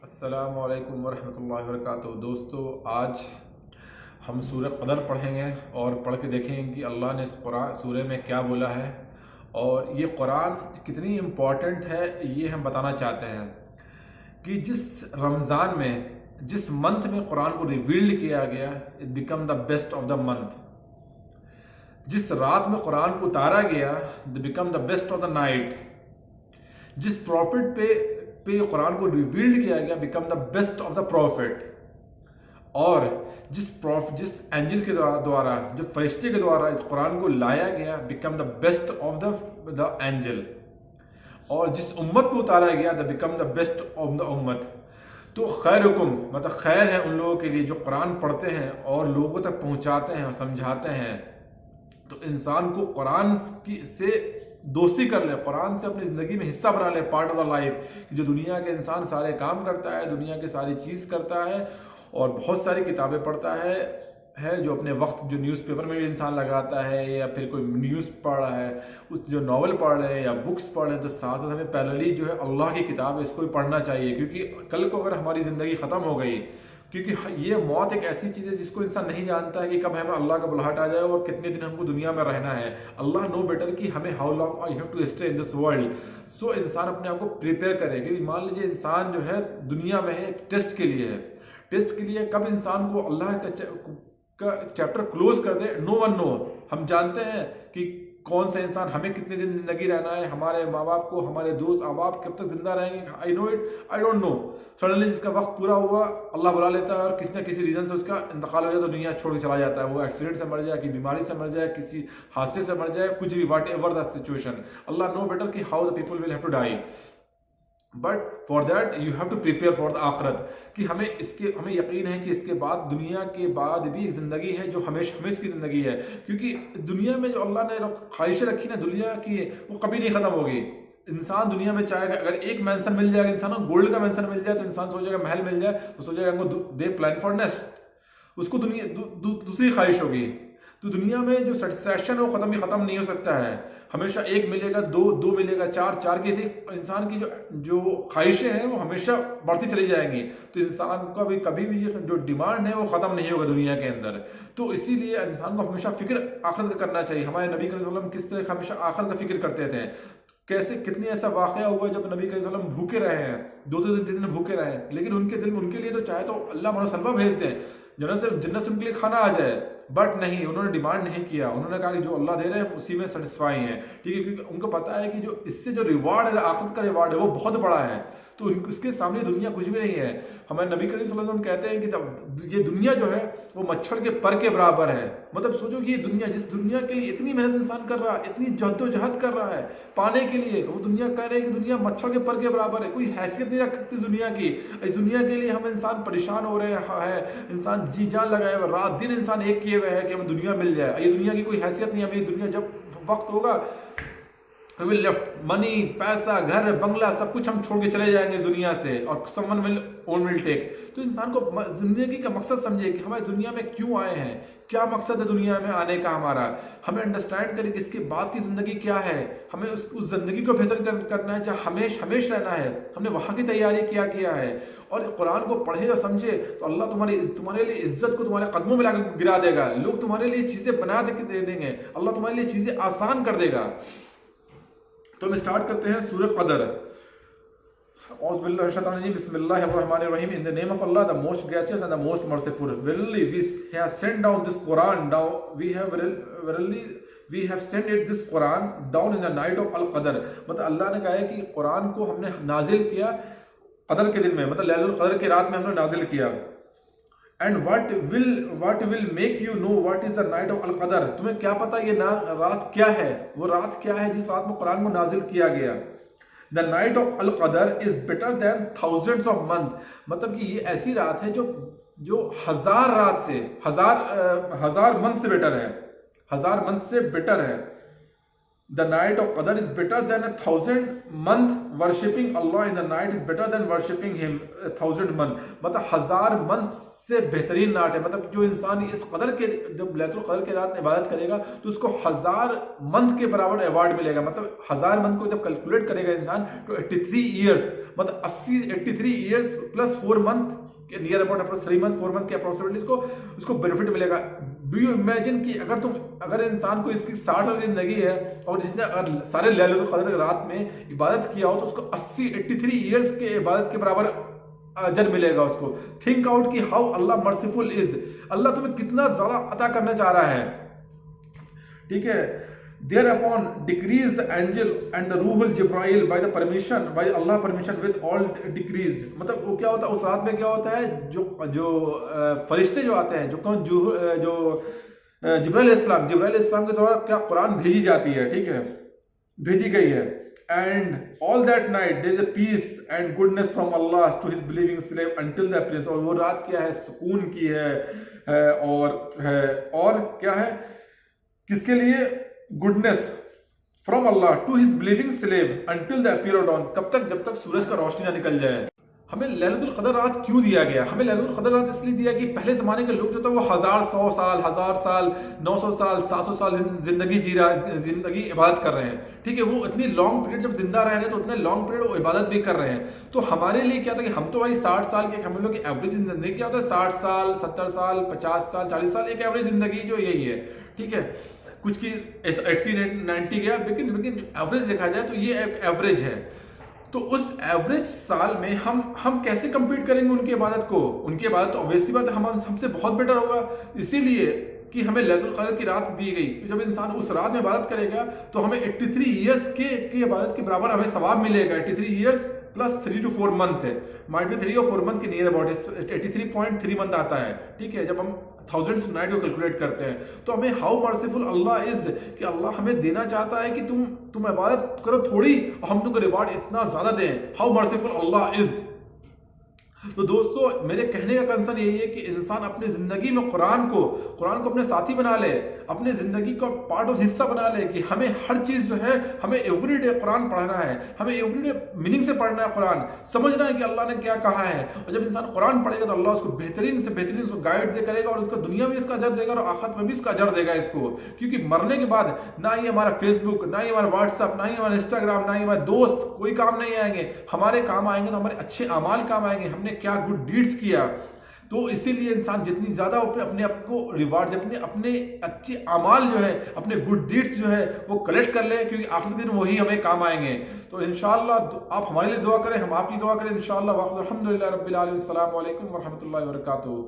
السلام علیکم ورحمۃ اللہ وبرکاتہ۔ دوستو، آج ہم سورہ قدر پڑھیں گے اور پڑھ کے دیکھیں گے کہ اللہ نے اس قرآن سورہ میں کیا بولا ہے اور یہ قرآن کتنی امپورٹنٹ ہے، یہ ہم بتانا چاہتے ہیں کہ جس رمضان میں جس منتھ میں قرآن کو ریویلڈ کیا گیا، it became the best of the month. جس رات میں قرآن کو اتارا گیا، it became the best of the night. جس پروفٹ پہ قرآن کو ریویلڈ کیا گیا، became the best of the prophet. اور جس اینجل کے دوارا، جو فرشتے کے دوارا اس قرآن کو لایا گیا، became the best of the angel. اور جس امت کو اتارا گیا، the became the best of the امت۔ تو خیرکم مطلب خیر ہے ان لوگوں کے لیے جو قرآن پڑھتے ہیں اور لوگوں تک پہنچاتے ہیں اور سمجھاتے ہیں۔ تو انسان کو قرآن سے دوستی کر لے، قرآن سے اپنی زندگی میں حصہ بنا لے، پارٹ آف دا لائف۔ جو دنیا کے انسان سارے کام کرتا ہے، دنیا کے ساری چیز کرتا ہے اور بہت ساری کتابیں پڑھتا ہے جو اپنے وقت جو نیوز پیپر میں بھی انسان لگاتا ہے یا پھر کوئی نیوز پڑھ رہا ہے، اس جو ناول پڑھ رہے ہیں یا بکس پڑھ رہے ہیں، تو ساتھ ساتھ ہمیں پیرلی جو ہے اللہ کی کتاب ہے اس کو بھی پڑھنا چاہیے، کیونکہ کل کو اگر ہماری زندگی ختم ہو گئی، کیونکہ یہ موت ایک ایسی چیز ہے جس کو انسان نہیں جانتا ہے کہ کب ہمیں اللہ کا بلاہٹ آ جائے اور کتنے دن ہم کو دنیا میں رہنا ہے۔ اللہ نو بیٹر کہ ہمیں how long I have to stay in this world. So انسان اپنے آپ کو پریپیئر کرے کہ مان لیجیے انسان جو ہے دنیا میں ہے، ایک ٹیسٹ کے لیے ہے۔ ٹیسٹ کے لیے کب انسان کو اللہ کا چیپٹر کلوز کر دے، نو ون نو۔ ہم جانتے ہیں کہ کون سا انسان ہمیں کتنے دن زندگی رہنا ہے، ہمارے ماں باپ کو، ہمارے دوست احباب کب تک زندہ رہیں گے، I know it, I don't know. Suddenly جس کا وقت پورا ہوا، اللہ بلا لیتا ہے اور کسی نہ کسی ریزن سے اس کا انتقال ہو جائے تو دنیا چھوڑ کے چلا جاتا ہے۔ وہ ایکسیڈنٹ سے مر جائے، کہ بیماری سے مر جائے، کسی حادثے سے مر جائے، کچھ بھی، واٹ ایور دا سچویشن، اللہ نو بیٹر کہ how the people will have to die. But for that you have to prepare for the آخرت، کہ ہمیں یقین ہے کہ اس کے بعد، دنیا کے بعد بھی ایک زندگی ہے جو ہمیشہ کی زندگی ہے، کیونکہ دنیا میں جو اللہ نے خواہشیں رکھی نا دنیا کی، وہ کبھی نہیں ختم ہوگی۔ انسان دنیا میں چاہے گا، اگر ایک مینشن مل جائے گا انسان کو، گولڈ کا مینشن مل جائے تو انسان سوچے گا، محل مل جائے تو سوچے گا دے پلان فار نیسٹ، اس کو دنیا دوسری خواہش ہوگی۔ تو دنیا میں جو سیٹسفیکشن ہے وہ ختم نہیں ہو سکتا ہے، ہمیشہ ایک ملے گا، دو ملے گا، چار کی ایسی انسان کی جو خواہشیں ہیں وہ ہمیشہ بڑھتی چلی جائیں گی۔ تو انسان کا بھی کبھی بھی جو ڈیمانڈ ہے وہ ختم نہیں ہوگا دنیا کے اندر۔ تو اسی لیے انسان کو ہمیشہ فکر آخرت کا کرنا چاہیے۔ ہمارے نبی کریم صلی اللہ علیہ وسلم کس طرح ہمیشہ آخرت کا فکر کرتے تھے، کتنی ایسا واقعہ ہوا جب نبی کریم صلی اللہ علیہ وسلم بھوکے رہے ہیں، 2 دن بھوکے رہے ہیں، لیکن ان کے دل میں ان کے لیے تو چاہے تو اللہ منو سلوا بھیج دیں، جنت سے ان کے لیے کھانا آ جائے، بٹ نہیں، انہوں نے ڈیمانڈ نہیں کیا۔ انہوں نے کہا کہ جو اللہ دے رہے ہیں اسی میں سیٹسفائی ہیں، ٹھیک ہے، کیونکہ ان کو پتا ہے کہ جو اس سے جو ریوارڈ ہے، آخرت کا ریوارڈ ہے، وہ بہت بڑا ہے۔ تو اس کے سامنے دنیا کچھ بھی نہیں ہے۔ ہمارے نبی کریم صلی اللہ علیہ وسلم کہتے ہیں کہ یہ دنیا جو ہے وہ مچھر کے پر کے برابر ہے۔ مطلب سوچو کہ یہ دنیا، جس دنیا کے لیے اتنی محنت انسان کر رہا ہے، اتنی جہد و جہد کر رہا ہے پانے کے لیے، وہ دنیا کہہ رہے ہیں کہ دنیا مچھر کے پر کے برابر ہے، کوئی حیثیت نہیں رکھتی دنیا کی۔ اس دنیا کے لیے ہم انسان پریشان ہو رہے ہیں، انسان جی جان لگائے ہوئے، رات دن انسان ایک کیے ہوئے ہے کہ ہمیں دنیا مل جائے۔ یہ دنیا کی کوئی حیثیت نہیں ہے، ہمیں دنیا جب وقت ہوگا will left money، پیسہ، گھر، بنگلہ، سب کچھ ہم چھوڑ کے چلے جائیں گے دنیا سے، اور someone will take۔ تو انسان کو زندگی کا مقصد سمجھے کہ ہمیں دنیا میں کیوں آئے ہیں، کیا مقصد ہے دنیا میں آنے کا ہمارا، ہمیں انڈرسٹینڈ کریں کہ اس کے بعد کی زندگی کیا ہے، ہمیں اس زندگی کو بہتر کرنا ہے، چاہے ہمیش رہنا ہے، ہم نے وہاں کی تیاری کیا ہے۔ اور قرآن کو پڑھے اور سمجھے تو اللہ تمہارے لیے عزت کو تمہارے قدموں میں لا کے گرا دے گا، لوگ تمہارے لیے چیزیں بنا دے دیں گے، اللہ تمہارے لیے چیزیں آسان کر دے گا۔ تو ہم اسٹارٹ کرتے ہیں سورہ قدر۔ اعوذ باللہ من الشیطان الرجیم، بسم اللہ الرحمن الرحیم، in the name of Allah, the most gracious and the most merciful. Verily we have sent down this Quran down, we have sent it this Quran down in the night of al-Qadr۔ مطلب اللہ نے کہا ہے کہ قرآن کو ہم نے نازل کیا قدر کے دن میں، مطلب لیلۃ القدر کی رات میں ہم نے نازل کیا۔ And what will make you know what is the night of al-Qadr؟ تمہیں کیا پتا یہ رات کیا ہے، وہ رات کیا ہے جس رات میں قرآن کو نازل کیا گیا۔ The night of al-Qadr is better than thousands of months، مطلب کہ یہ ایسی رات ہے جو ہزار رات سے، ہزار منتھ سے بیٹر ہے، ہزار منتھ سے بیٹر ہے۔ The night of Qadr is better than 1,000 month worshipping Allah in the night is better than worshipping him 1,000 month۔ مطلب 1000 منتھ سے بہترین رات ہے۔ مطلب جو انسان اس قدر کے، جب لیلۃ القدر کے رات میں عبادت کرے گا تو اس کو 1000 منتھ کے برابر ایوارڈ ملے گا۔ مطلب 1000 منتھ کو جب کیلکولیٹ کرے گا انسان تو 83 ایئرس، مطلب 83 ایئرس پلس 4 منتھ کے near about approx 3 month 4 month کے اپروکسیمیٹلی اس کو بینیفٹ ملے گا. ڈو یو امیجن کہ اگر انسان کو اس کی 60 سال کی زندگی ہے اور جس نے اگر سارے لیلۃ القدر رات میں عبادت کیا ہو تو اس کو 83 ایئرس کے عبادت کے برابر اجر ملے گا اس کو. تھنک آؤٹ کہ ہاؤ اللہ مرسیفل از. اللہ تمہیں کتنا زیادہ عطا کرنا چاہ رہا ہے. ٹھیک ہے. Thereupon decrease the angel and the Ruhul Jibrail by Allah permission with all decrees. مطلب وہ کیا ہوتا ہے اس رات میں کیا ہوتا ہے جو فرشتے جو آتے ہیں جو جبرائیل علیہ السلام کے دوارا کیا قرآن بھیجی جاتی ہے. ٹھیک ہے, بھیجی گئی ہے. And all that night there is a peace and goodness from Allah to his believing slave until the appearance. اور وہ رات کیا ہے, سکون کی ہے اور کیا ہے کس کے لیے, goodness from Allah to his believing slave until the appear dawn. کب تک, جب تک سورج کا روشنی نہ نکل جائے. ہمیں لیلۃ القدر رات کیوں دیا گیا؟ ہمیں لیلۃ القدر رات اس لیے دیا کہ پہلے زمانے کے لوگ جو تھے وہ 1000 سال 900 سال 700 سال زندگی عبادت کر رہے ہیں. ٹھیک ہے, وہ اتنی لانگ پیریڈ جب زندہ رہ رہے ہیں تو اتنے لانگ پیریڈ وہ عبادت بھی کر رہے ہیں. تو ہمارے لیے کیا تھا کہ ہم تو بھائی 60 سال کے, ہم لوگ کی ایوریج زندگی کیا ہوتا ہے 60 سال 70 سال 50 سال 40 سال, ایک ایوریج زندگی جو یہی ہے. ٹھیک ہے, کچھ کی 80-90 گیا, لیکن ایوریج دیکھا جائے تو یہ ایوریج ہے. تو اس ایوریج سال میں ہم کیسے کمپیٹ کریں گے ان کی عبادت کو؟ ان کی عبادت تو اوبیسلی بات ہے ہم سے بہت بیٹر ہوگا. اسی لیے کہ ہمیں لیلۃ القدر کی رات دی گئی. جب انسان اس رات میں عبادت کرے گا تو ہمیں 83 ایئرس کی عبادت کے برابر ہمیں ثواب ملے گا. 83 ایئرس پلس 3 to 4 منتھ ہے, مائٹ بی 3 اور 4 منتھ کے نیئر اباؤٹ 83.3 منتھ آتا ہے. ٹھیک ہے, جب ہم تھاؤزنڈس نائٹ کو کیلکولیٹ کرتے ہیں تو ہمیں ہاؤ مرسیفل اللہ از, کہ اللہ ہمیں دینا چاہتا ہے کہ تم عبادت کرو تھوڑی اور ہم تم کو ریوارڈ اتنا زیادہ دیں. ہاؤ مرسیفل اللہ از. تو دوستو میرے کہنے کا کنسرن یہی ہے کہ انسان اپنی زندگی میں قرآن کو اپنے ساتھی بنا لے, اپنے زندگی کو پارٹ اور حصہ بنا لے, کہ ہمیں ہر چیز جو ہے ہمیں ایوری ڈے قرآن پڑھنا ہے, ہمیں ایوری ڈے میننگ سے پڑھنا ہے قرآن, سمجھنا ہے کہ اللہ نے کیا کہا ہے. اور جب انسان قرآن پڑھے گا تو اللہ اس کو بہترین سے بہترین اس کو گائیڈ دے کرے گا, اور اس کو دنیا میں اس کا اجر دے گا اور آخرت میں بھی اس کا اجر دے گا اس کو. کیونکہ مرنے کے بعد نہ ہی ہمارا فیس بک, نہ ہی ہمارا واٹس ایپ, نہ ہی ہمارا انسٹاگرام, نہ ہی ہمارے دوست کوئی کام نہیں آئیں گے. ہمارے کام آئیں گے تو ہمارے اچھے اعمال کام آئیں گے, ہم نے کیا گڈ ڈیڈس کیا. تو اسی لیے انسان جتنی زیادہ اپنے آپ کو ریوارڈ, اپنے اچھے اعمال جو ہے, اپنے گڈ ڈیڈس جو ہے وہ کلیکٹ کر لیں, کیونکہ آخر دن وہی ہمیں کام آئیں گے. تو انشاءاللہ آپ ہمارے لیے دعا کریں, ہم آپ کی دعا کریں انشاءاللہ. الحمدللہ رب العالمین. السلام علیکم ورحمۃ اللہ وبرکاتہ.